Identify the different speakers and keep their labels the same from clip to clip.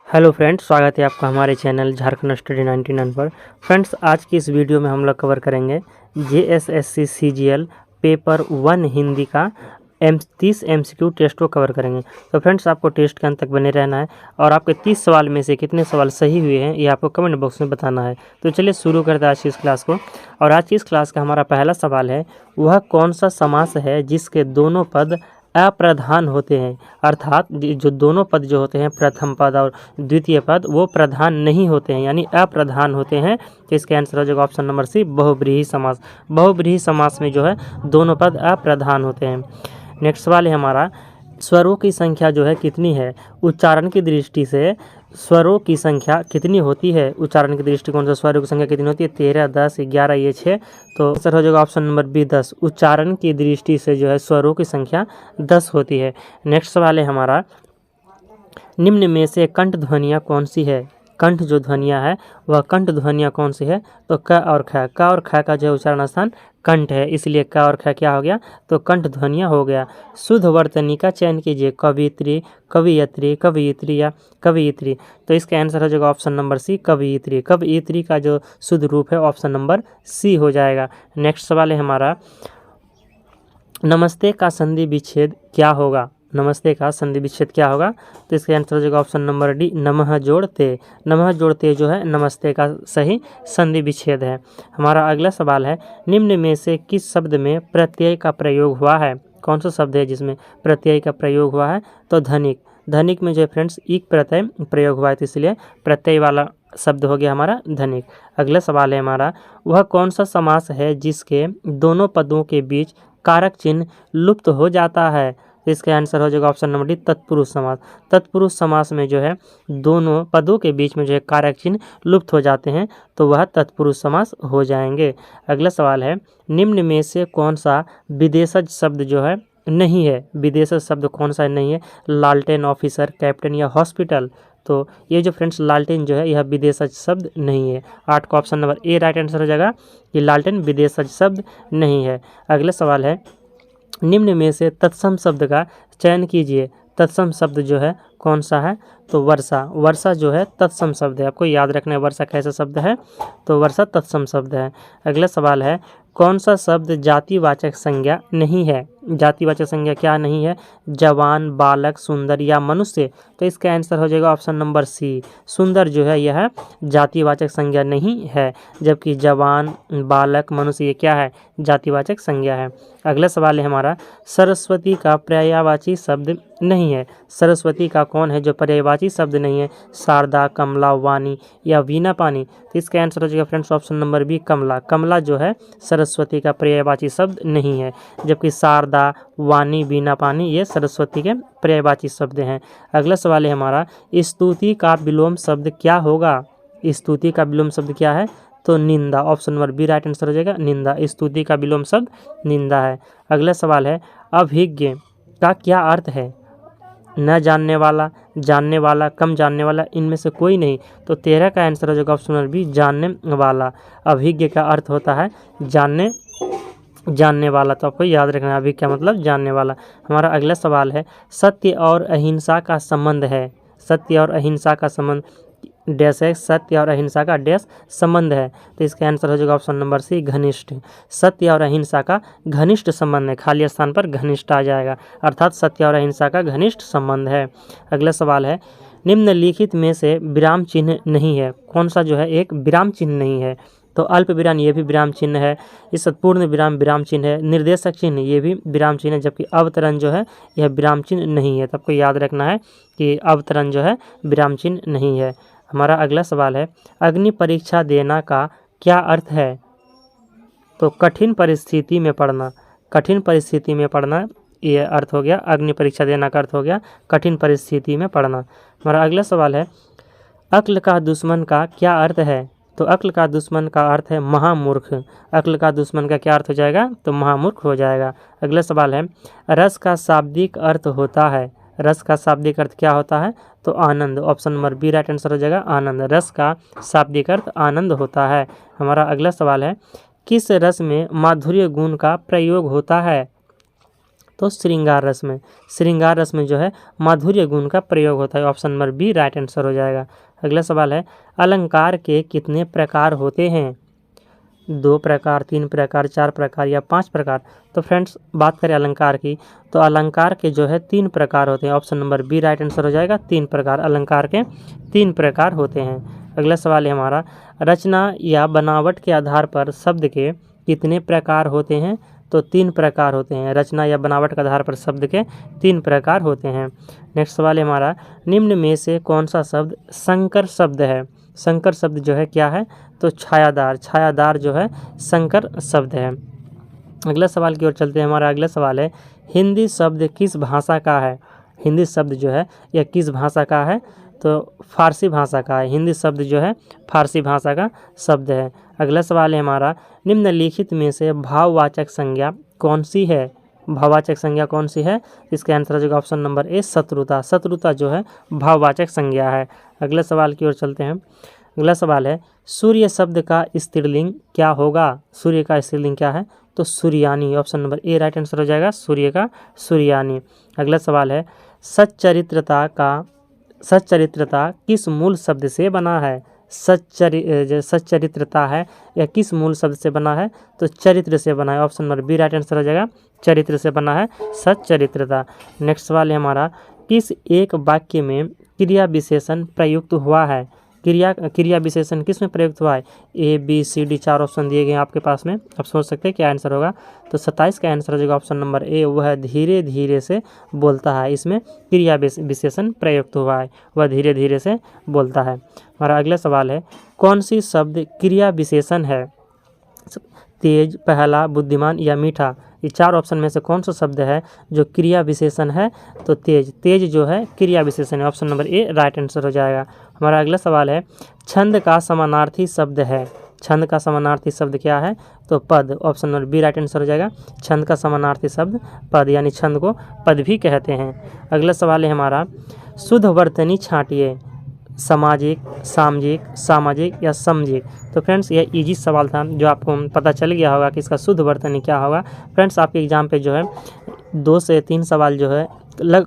Speaker 1: Hello friends, स्वागत है आपका हमारे चैनल झारखंड स्टडी 99 पर। फ्रेंड्स, आज की इस वीडियो में हम लोग कवर करेंगे JSSC CGL पेपर 1 हिंदी का 30 MCQ टेस्ट को कवर करेंगे। तो फ्रेंड्स, आपको टेस्ट के अंत तक बने रहना है और आपके 30 सवाल में से कितने सवाल सही हुए हैं ये आपको कमेंट बॉक्स में बताना है। तो चलिए शुरू करते हैं आज की इस क्लास को। और आज की इस क्लास का हमारा पहला सवाल है, वह कौन सा समास है जिसके दोनों पद अप्रधान होते हैं, अर्थात जो दोनों पद जो होते हैं, प्रथम पद और द्वितीय पद, वो प्रधान नहीं होते हैं यानी अप्रधान होते हैं। तो इसका आंसर हो जाएगा ऑप्शन नंबर सी, बहुब्रीहि समास। बहुब्रीहि समास में जो है दोनों पद अप्रधान होते हैं। नेक्स्ट सवाल है हमारा, स्वरों की संख्या जो है कितनी है? उच्चारण की दृष्टि से स्वरों की संख्या कितनी होती है? उच्चारण की दृष्टिकोण से स्वरों की संख्या कितनी होती है? 13, 10, 11, ये 6। तो आंसर हो जाएगा ऑप्शन नंबर बी, 10। उच्चारण की दृष्टि से जो है स्वरों की संख्या 10 होती है। नेक्स्ट सवाल है हमारा, निम्न में से कंठ ध्वनियाँ कौन सी है? कंठ जो ध्वनियाँ है वह कंठ ध्वनियाँ कौन सी है? तो क और ख। क और ख का जो है उच्चारण स्थान कंठ है, इसलिए क और ख क्या हो गया? तो कंठ ध्वनियाँ हो गया। शुद्ध वर्तनी का चयन कीजिए, कवित्री, कवियत्री, कवियत्री या कवियत्री। तो इसका आंसर हो जाएगा ऑप्शन नंबर सी, कवियत्री। कवियत्री का जो शुद्ध रूप है ऑप्शन नंबर सी हो जाएगा। नेक्स्ट सवाल है हमारा, नमस्ते का संधि विच्छेद क्या होगा? नमस्ते का संधि विच्छेद क्या होगा? तो इसका आंसर हो जाएगा ऑप्शन नंबर डी, नमः जोड़ते। नमः जोड़ते जो है नमस्ते का सही संधि विच्छेद है। हमारा अगला सवाल है, निम्न में से किस शब्द में प्रत्यय का प्रयोग हुआ है? कौन सा शब्द है जिसमें प्रत्यय का प्रयोग हुआ है? तो धनिक। धनिक में जो है फ्रेंड्स इक प्रत्यय प्रयोग हुआ है, तो इसलिए प्रत्यय वाला शब्द हो गया हमारा धनिक। अगला सवाल है हमारा, वह कौन सा समास है जिसके दोनों पदों के बीच कारक चिन्ह लुप्त हो जाता है? तो इसका आंसर हो जाएगा ऑप्शन नंबर डी, तत्पुरुष समास। तत्पुरुष समास में जो है दोनों पदों के बीच में जो है कारक चिन्ह लुप्त हो जाते हैं, तो वह तत्पुरुष समास हो जाएंगे। अगला सवाल है, निम्न में से कौन सा विदेशज शब्द जो है नहीं है? विदेशज शब्द कौन सा नहीं है? लालटेन, ऑफिसर, कैप्टन या हॉस्पिटल। तो ये जो फ्रेंड्स लालटेन जो है यह विदेशज शब्द नहीं है। 8 का option number A right answer हो जाएगा कि लालटेन विदेशज शब्द नहीं है। अगला सवाल है, निम्न में से तत्सम शब्द का चयन कीजिए। तत्सम शब्द जो है कौन सा है? तो वर्षा। वर्षा जो है तत्सम शब्द है, आपको याद रखना है वर्षा कैसा शब्द है, तो वर्षा तत्सम शब्द है। अगला सवाल है, कौन सा शब्द जातिवाचक संज्ञा नहीं है? जातिवाचक संज्ञा क्या नहीं है? जवान, बालक, सुंदर या मनुष्य। तो इसका आंसर हो जाएगा ऑप्शन नंबर सी, सुंदर जो है यह जातिवाचक संज्ञा नहीं है, जबकि जवान, बालक, मनुष्य ये क्या है? जातिवाचक संज्ञा है। अगला सवाल है हमारा, सरस्वती का पर्यायवाची शब्द नहीं है। सरस्वती का कौन है जो पर्यायवाची शब्द नहीं है? शारदा, कमला, वाणी या वीणा पानी। तो इसका आंसर हो जाएगा फ्रेंड्स ऑप्शन नंबर बी, कमला। कमला जो है सरस्वती का पर्यायवाची शब्द नहीं है, जबकि शारदा, वाणी, वीणा पानी ये सरस्वती के पर्यायवाची शब्द हैं। अगला सवाल है हमारा, स्तुति का विलोम शब्द क्या होगा? स्तुति का विलोम शब्द क्या है? तो निंदा। Option number B right answer हो जाएगा, निंदा। स्तुति का विलोम शब्द निंदा है। अगला सवाल है, अभिज्ञ का क्या अर्थ है? न जानने वाला, जानने वाला, कम जानने वाला, इनमें से कोई नहीं। तो 13 का आंसर हो जाएगा ऑप्शन नंबर बी, जानने वाला। अभिज्ञ का अर्थ होता है जानने वाला, तो आपको याद रखना है अभी क्या मतलब जानने वाला। हमारा अगला सवाल है, सत्य और अहिंसा का संबंध है। सत्य और अहिंसा का संबंध डैश है, सत्य और अहिंसा का डैश संबंध है। तो इसका आंसर हो जाएगा ऑप्शन नंबर सी, घनिष्ठ। सत्य और अहिंसा का घनिष्ठ संबंध है, खाली स्थान पर घनिष्ठ आ जाएगा, अर्थात सत्य और अहिंसा का घनिष्ठ संबंध है। अगला सवाल है, निम्नलिखित में से विराम चिन्ह नहीं है। कौन सा जो है एक विराम चिन्ह नहीं है? तो अल्प विराम ये भी विराम चिन्ह है, इस पूर्ण विराम विराम चिन्ह है, निर्देशक चिन्ह ये भी विराम चिन्ह है, जबकि अवतरण जो है यह विराम चिन्ह नहीं है। तो आपको याद रखना है कि अवतरण जो है विराम चिन्ह नहीं है। हमारा अगला सवाल है, अग्नि परीक्षा देना का क्या अर्थ है? तो कठिन परिस्थिति में पढ़ना। कठिन परिस्थिति में पढ़ना ये अर्थ हो गया, अग्नि परीक्षा देना का अर्थ हो गया कठिन परिस्थिति में पढ़ना। हमारा अगला सवाल है, अक्ल का दुश्मन का क्या अर्थ है? तो अक्ल का दुश्मन का अर्थ है महामूर्ख। अक्ल का दुश्मन का क्या अर्थ हो जाएगा? तो महामूर्ख हो जाएगा। अगला सवाल है, रस का शाब्दिक अर्थ होता है। रस का शाब्दिक अर्थ क्या होता है? तो आनंद। Option number B right answer हो जाएगा, आनंद। रस का शाब्दिक अर्थ आनंद होता है। हमारा अगला सवाल है, किस रस में माधुर्य गुण का प्रयोग होता है? तो श्रृंगार रस में। श्रृंगार रस में जो है माधुर्य गुण का प्रयोग होता है। Option number B right answer हो जाएगा। अगला सवाल है अलंकार के कितने प्रकार होते हैं? 2 प्रकार, 3 प्रकार, 4 प्रकार या 5 प्रकार। तो फ्रेंड्स बात करें अलंकार की तो अलंकार के जो है 3 प्रकार होते हैं। Option number B right answer हो जाएगा। 3 प्रकार, अलंकार के 3 प्रकार होते हैं। अगला सवाल है हमारा रचना या बनावट के आधार पर शब्द के कितने प्रकार होते हैं? तो 3 प्रकार होते हैं। रचना या बनावट के आधार पर शब्द के 3 प्रकार होते हैं। नेक्स्ट सवाल है हमारा निम्न में से कौन सा शब्द संकर शब्द है? संकर शब्द जो है क्या है? तो छायादार। छायादार जो है संकर शब्द है। अगला सवाल की ओर चलते हैं। हमारा अगला सवाल है हिंदी शब्द किस भाषा का है? हिंदी शब्द जो है यह किस भाषा का है? तो फारसी भाषा का है। हिंदी शब्द जो है फारसी भाषा का शब्द है। अगला सवाल है हमारा निम्नलिखित में से भाववाचक संज्ञा कौन सी है? भाववाचक संज्ञा कौन सी है? इसका आंसर हो जाएगा ऑप्शन नंबर ए शत्रुता। शत्रुता जो है भाववाचक संज्ञा है। अगले सवाल की ओर चलते हैं। अगला सवाल है सूर्य शब्द का स्त्रीलिंग क्या होगा? सूर्य का स्त्रीलिंग क्या है? तो सूर्यानी। Option number A right answer हो जाएगा। सूर्य का सूर्यानी। अगला सवाल है सच्चरित्रता किस मूल शब्द से बना है? सच्चरित्रता है यह किस मूल शब्द से बना है? तो चरित्र से बना है। Option number B right answer हो जाएगा। चरित्र से बना है सच्चरित्रता। नेक्स्ट सवाल है हमारा किस एक वाक्य में क्रिया विशेषण प्रयुक्त हुआ है? क्रिया विशेषण किस में प्रयुक्त हुआ है? A B C D 4 option दिए गए हैं आपके पास में। आप सोच सकते हैं क्या आंसर होगा। तो 27 का आंसर हो जाएगा ऑप्शन नंबर ए। वह धीरे धीरे से बोलता है। इसमें क्रिया विशेषण प्रयुक्त हुआ है। वह धीरे धीरे से बोलता है। हमारा अगला सवाल है कौन सी शब्द क्रिया विशेषण है? तेज, पहला, बुद्धिमान या मीठा। ये 4 ऑप्शन में से कौन सा शब्द है जो क्रिया विशेषण है? तो तेज। तेज जो है क्रिया विशेषण है। Option number A right answer हो जाएगा। हमारा अगला सवाल है छंद का समानार्थी शब्द है। छंद का समानार्थी शब्द क्या है? तो पद। Option number B right answer हो जाएगा। छंद का समानार्थी शब्द पद, यानी छंद को पद भी कहते हैं। अगला सवाल है हमारा शुद्ध वर्तनी छांटिए। सामाजिक, सामाजिक या समजिक। तो फ्रेंड्स यह इजी सवाल था जो आपको पता चल गया होगा कि इसका शुद्ध वर्तनी क्या होगा। फ्रेंड्स आपके एग्जाम पे जो है 2 से 3 सवाल जो है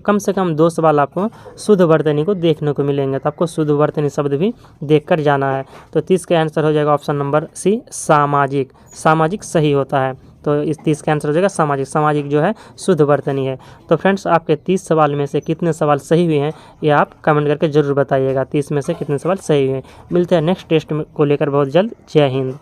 Speaker 1: कम से कम 2 सवाल आपको शुद्ध वर्तनी को देखने को मिलेंगे। तो आपको शुद्ध वर्तनी शब्द भी देखकर जाना है। तो 30 का आंसर हो जाएगा ऑप्शन नंबर सी सामाजिक। सामाजिक सही होता है। तो इस 30 का आंसर हो जाएगा सामाजिक। सामाजिक जो है शुद्ध वर्तनी है। तो फ्रेंड्स आपके 30 सवाल में से कितने सवाल सही हुए हैं ये आप कमेंट करके जरूर बताइएगा। 30 में से कितने सवाल सही हुए हैं। मिलते हैं नेक्स्ट टेस्ट को लेकर बहुत जल्द। जय हिंद।